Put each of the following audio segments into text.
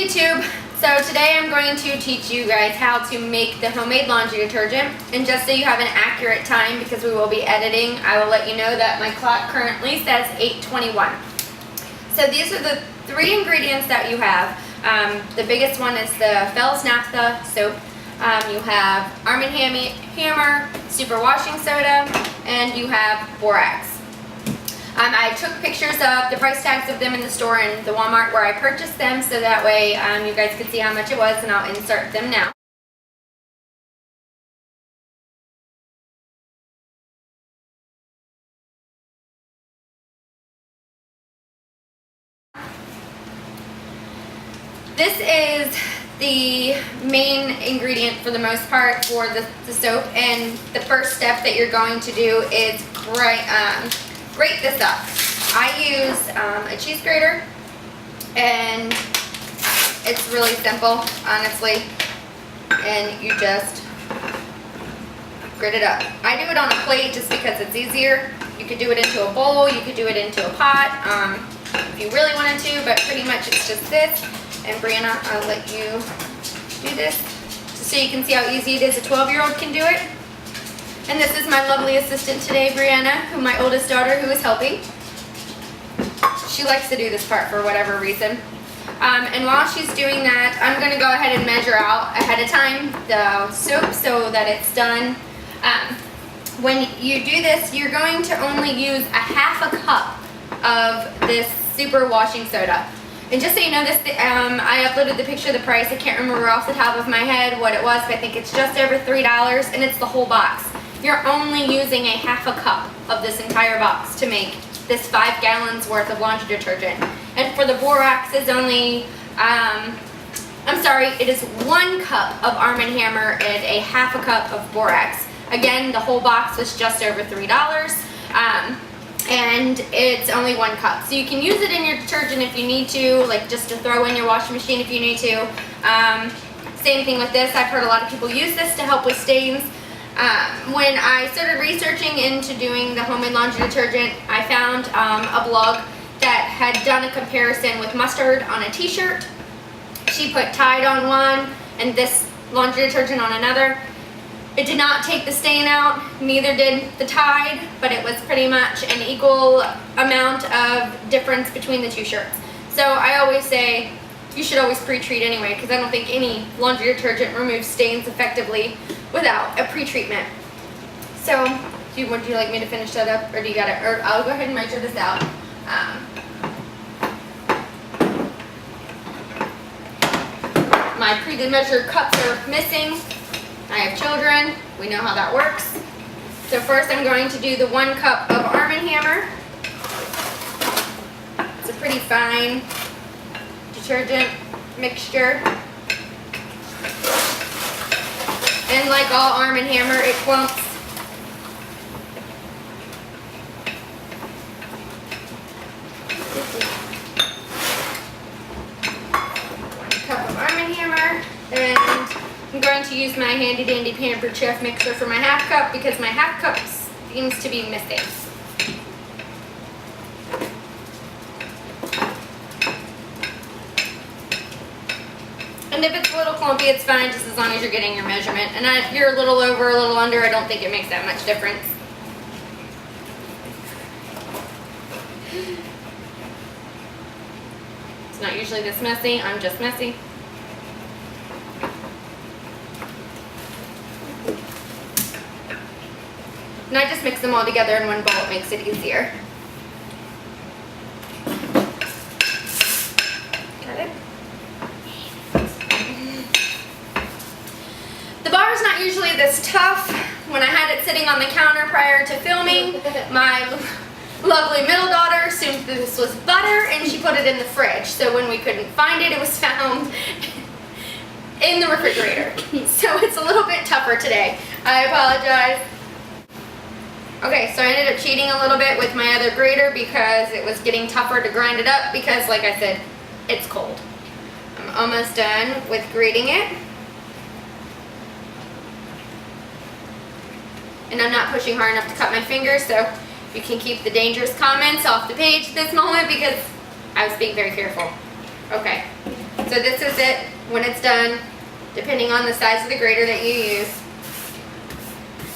YouTube. So today I'm going to teach you guys how to make the homemade laundry detergent. And just so you have an accurate time, because we will be editing, I will let you know that my clock currently says 8:21. So these are the three ingredients that you have. The biggest one is the Fels-Naptha soap. You have Arm & Hammer super washing soda, and you have borax. I took pictures of the price tags of them in the store in the Walmart where I purchased them, so that way you guys could see how much it was, and I'll insert them now. This is the main ingredient for the most part for the soap, and the first step that you're going to do is grate this up. I use a cheese grater, and it's really simple, honestly, and you just grate it up. I do it on a plate just because it's easier. You could do it into a bowl, you could do it into a pot if you really wanted to, but pretty much it's just this. And Brianna, I'll let you do this just so you can see how easy it is. A 12-year-old can do it. And this is my lovely assistant today, Brianna, my oldest daughter, who is helping. She likes to do this part for whatever reason. And while she's doing that, I'm going to go ahead and measure out ahead of time the soap so that it's done. When you do this, you're going to only use a half a cup of this super washing soda. And just so you know, this I uploaded the picture of the price. I can't remember off the top of my head what it was, but I think it's just over $3, and it's the whole box. You're only using a half a cup of this entire box to make this 5 gallons worth of laundry detergent. And for the borax is only, it is 1 cup of Arm & Hammer and a half a cup of borax. Again, the whole box was just over $3. And it's only 1 cup. So you can use it in your detergent if you need to, like just to throw in your washing machine if you need to. Same thing with this. I've heard a lot of people use this to help with stains. When I started researching into doing the homemade laundry detergent, I found a blog that had done a comparison with mustard on a t-shirt. She put Tide on one and this laundry detergent on another. It did not take the stain out, neither did the Tide, but it was pretty much an equal amount of difference between the 2 shirts. So I always say you should always pre-treat anyway, because I don't think any laundry detergent removes stains effectively without a pre-treatment. So, would you like me to finish that up, or do you got it? Or I'll go ahead and measure this out. My pre-measured cups are missing. I have children, we know how that works. So first I'm going to do the 1 cup of Arm & Hammer. It's a pretty fine detergent mixture. And like all Arm & Hammer, it clumps. Cup of Arm & Hammer, and I'm going to use my handy dandy Pampered Chef mixer for my half cup because my half cup seems to be missing. And if it's a little clumpy, it's fine, just as long as you're getting your measurement. And if you're a little over, a little under, I don't think it makes that much difference. It's not usually this messy, I'm just messy. And I just mix them all together in one bowl. It makes it easier. Got it? The bar is not usually this tough. When I had it sitting on the counter prior to filming, my lovely middle daughter assumed that this was butter, and she put it in the fridge. So when we couldn't find it, it was found in the refrigerator. So it's a little bit tougher today. I apologize. Okay, so I ended up cheating a little bit with my other grater because it was getting tougher to grind it up because, like I said, it's cold. I'm almost done with grating it. And I'm not pushing hard enough to cut my fingers, so you can keep the dangerous comments off the page at this moment because I was being very careful. Okay. So this is it when it's done, depending on the size of the grater that you use.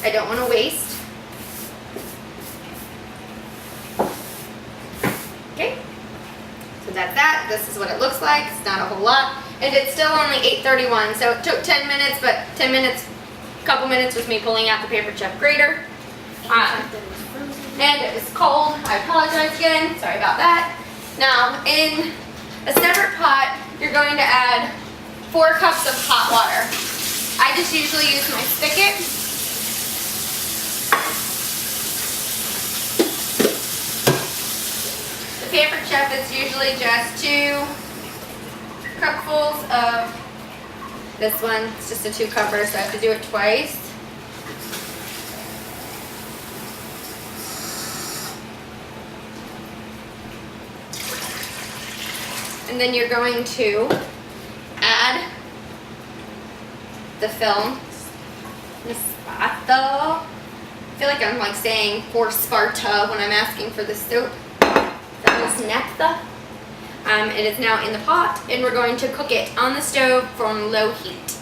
I don't want to waste. Okay, so that's that. This is what it looks like. It's not a whole lot. And it's still only 8:31, so it took 10 minutes, but 10 minutes, a couple minutes was me pulling out the Paper Chef grater. And it was cold. I apologize again. Sorry about that. Now, in a separate pot, you're going to add 4 cups of hot water. I just usually use my spigot. The Paper Chef is usually just 2 cupfuls of this one. It's just a 2-cupper, so I have to do it twice. And then you're going to add the Fels-Naptha. I feel like I'm like saying for Sparta when I'm asking for the soap. Fels-Naptha. It is now in the pot, and we're going to cook it on the stove from low heat.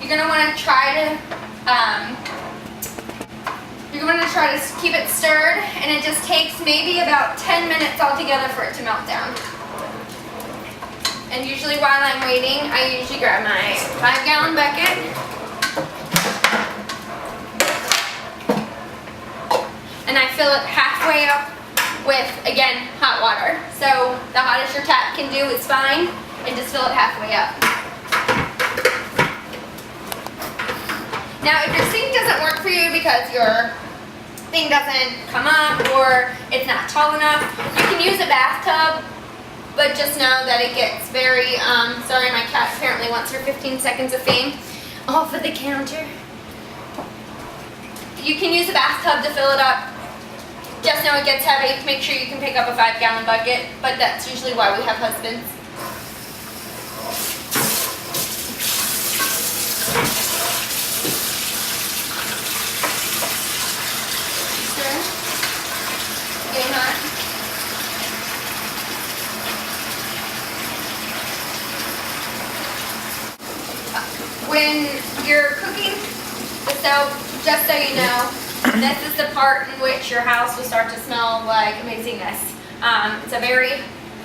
You're gonna want to try to keep it stirred, and it just takes maybe about 10 minutes altogether for it to melt down. And usually while I'm waiting, I usually grab my 5-gallon bucket. And I fill it halfway up with, again, hot water. So the hottest your tap can do is fine, and just fill it halfway up. Now, if your sink doesn't work for you because your thing doesn't come up or it's not tall enough, you can use a bathtub, but just know that it gets very, sorry, my cat apparently wants her 15 seconds of fame off of the counter. You can use a bathtub to fill it up. Just know it gets heavy. Make sure you can pick up a 5-gallon bucket, but that's usually why we have husbands. Getting hot. When you're cooking the soap, just so you know, this is the part in which your house will start to smell like amazingness. It's a very,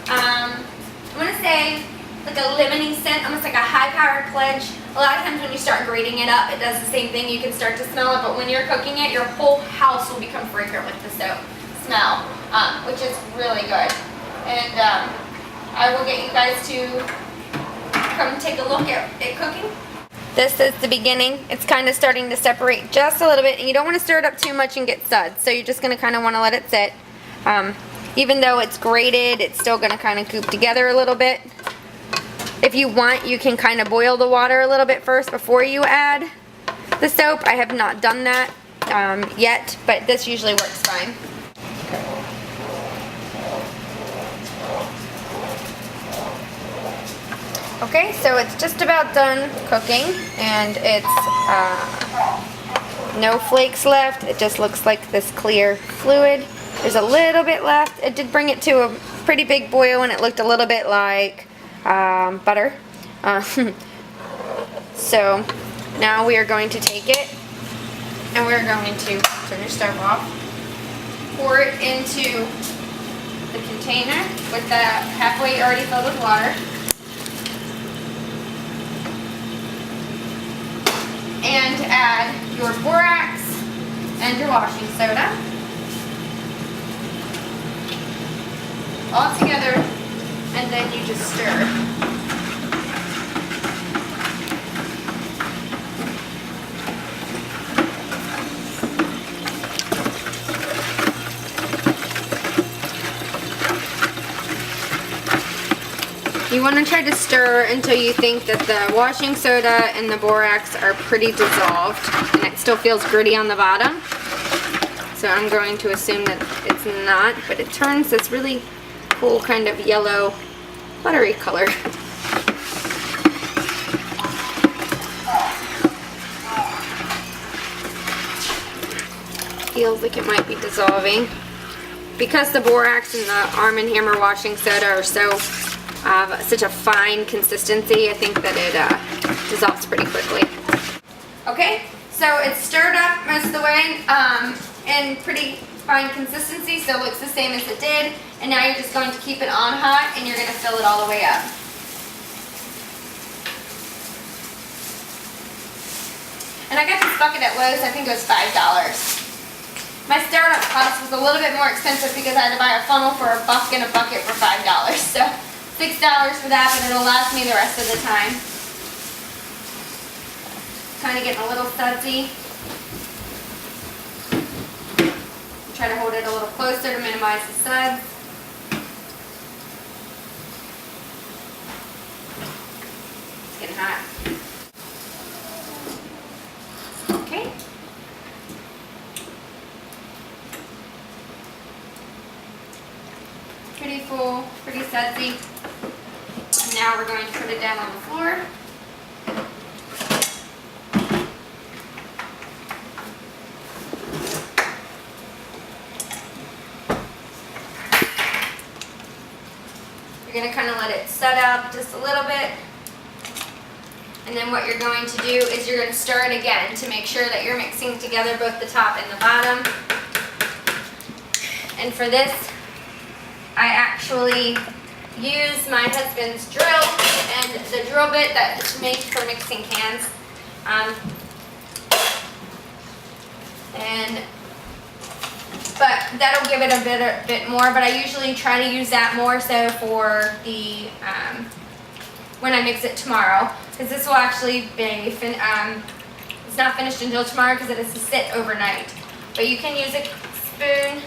I want to say, like a lemony scent, almost like a high-powered pledge. A lot of times when you start grating it up, it does the same thing. You can start to smell it, but when you're cooking it, your whole house will become fragrant with the soap smell, which is really good. And I will get you guys to come take a look at it cooking. This is the beginning. It's kind of starting to separate just a little bit, and you don't want to stir it up too much and get suds, so you're just going to kind of want to let it sit. Even though it's grated, it's still going to kind of goop together a little bit. If you want, you can kind of boil the water a little bit first before you add the soap. I have not done that yet, but this usually works fine. Okay, so it's just about done cooking, and it's no flakes left. It just looks like this clear fluid. There's a little bit left. It did bring it to a pretty big boil, and it looked a little bit like butter. So now we are going to take it, and we're going to turn your stove off, pour it into the container with that halfway already filled with water. And add your borax and your washing soda all together, and then you just stir. You want to try to stir until you think that the washing soda and the borax are pretty dissolved, and it still feels gritty on the bottom. So I'm going to assume that it's not, but it turns this really cool kind of yellow buttery color. feels like it might be dissolving. Because the borax and the Arm & Hammer washing soda are so such a fine consistency, I think that it dissolves pretty quickly. Okay, so it's stirred up most of the way in pretty fine consistency, so it looks the same as it did. And now you're just going to keep it on hot and you're going to fill it all the way up. And I got this bucket at Lowe's, I think it was $5. My startup cost was a little bit more expensive because I had to buy a funnel for $1 and a bucket for $5. So $6 for that, but it'll last me the rest of the time. Kind of getting a little sudsy. Try to hold it a little closer to minimize the suds. It's getting hot. Okay. Pretty full, pretty sudsy. Now we're going to put it down on the floor. You're going to kind of let it set out just a little bit. And then what you're going to do is you're going to stir it again to make sure that you're mixing together both the top and the bottom. And for this, I actually use my husband's drill and the drill bit that is made for mixing cans. But that'll give it a bit more, but I usually try to use that more so for the when I mix it tomorrow, because this will actually be it's not finished until tomorrow because it has to sit overnight. But you can use a spoon.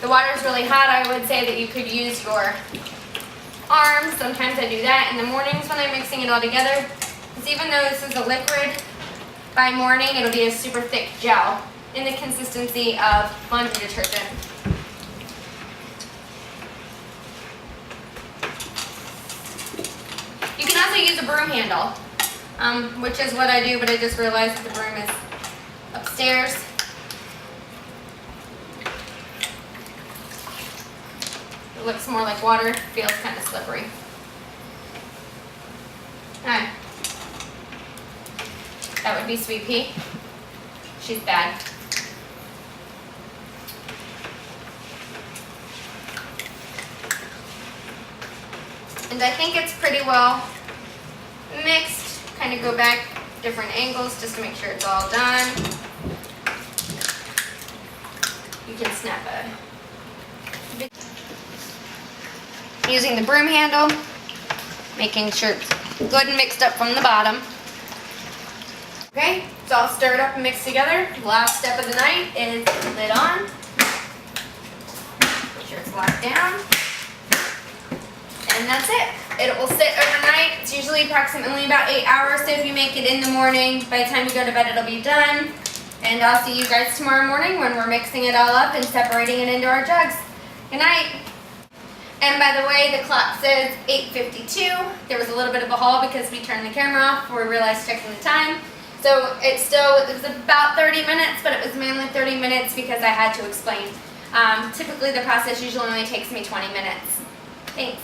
The water is really hot. I would say that you could use your arms. Sometimes I do that in the mornings when I'm mixing it all together, because even though this is a liquid, by morning it'll be a super thick gel in the consistency of laundry detergent. You can also use a broom handle, which is what I do, but I just realized that the broom is upstairs. It looks more like water, feels kind of slippery. Alright. That would be Sweet Pea. She's bad. And I think it's pretty well mixed. Kind of go back different angles just to make sure it's all done. You can snap a... Using the broom handle, making sure it's good and mixed up from the bottom. Okay, it's all stirred up and mixed together. Last step of the night is lid on. Make sure it's locked down. And that's it. It will sit overnight. It's usually approximately about 8 hours, so if you make it in the morning, by the time you go to bed it'll be done. And I'll see you guys tomorrow morning when we're mixing it all up and separating it into our jugs. Good night. And by the way, the clock says 8:52. There was a little bit of a haul because we turned the camera off before we realized checking the time. So it was about 30 minutes, but it was mainly 30 minutes because I had to explain. Typically the process usually only takes me 20 minutes. Thanks.